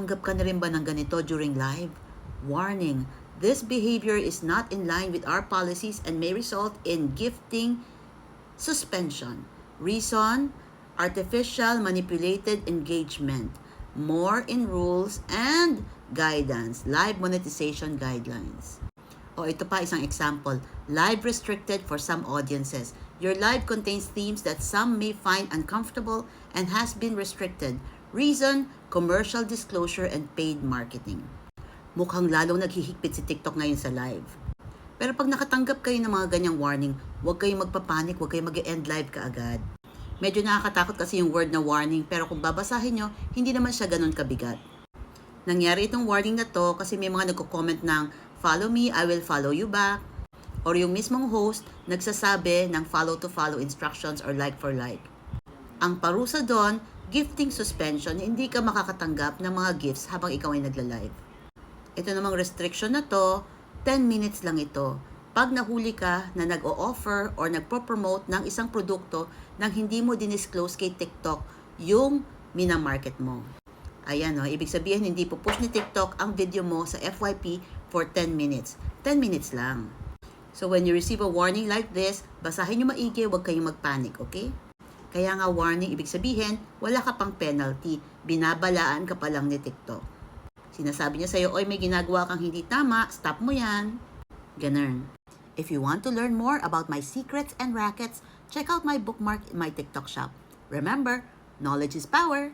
Nakakatanggap ka na rin ba ng ganito during live? Warning, this behavior is not in line with our policies and may result in gifting suspension. Reason, artificial manipulated engagement. More in rules and guidance, live monetization guidelines. O ito pa isang example, live restricted for some audiences. Your live contains themes that some may find uncomfortable and has been restricted. Reason, commercial disclosure and paid marketing. Mukhang lalong naghihigpit si TikTok ngayon sa live. Pero pag nakatanggap kayo ng mga ganyang warning, huwag kayong magpapanik, huwag kayong mag-end live kaagad. Medyo nakakatakot kasi yung word na warning, pero kung babasahin nyo, hindi naman siya ganun kabigat. Nangyari itong warning na to kasi may mga nagko-comment ng follow me, I will follow you back. Or yung mismong host nagsasabi ng follow to follow instructions or like for like. Ang parusa doon, gifting suspension, hindi ka makakatanggap ng mga gifts habang ikaw ay nagla-live. Ito namang restriction na to, 10 minutes lang ito. Pag nahuli ka na nag-o-offer or nagpo-promote ng isang produkto nang hindi mo dinisclose kay TikTok yung minamarket mo. Ayan o, ibig sabihin hindi po push ni TikTok ang video mo sa FYP for 10 minutes. 10 minutes lang. So when you receive a warning like this, basahin nyo maigi, huwag kayong magpanic, okay? Kaya nga warning, ibig sabihin, wala ka pang penalty. Binabalaan ka pa lang ni TikTok. Sinasabi niya sa'yo, oy may ginagawa kang hindi tama, stop mo yan. Ganun. If you want to learn more about my secrets and rackets, check out my bookmark in my TikTok shop. Remember, knowledge is power.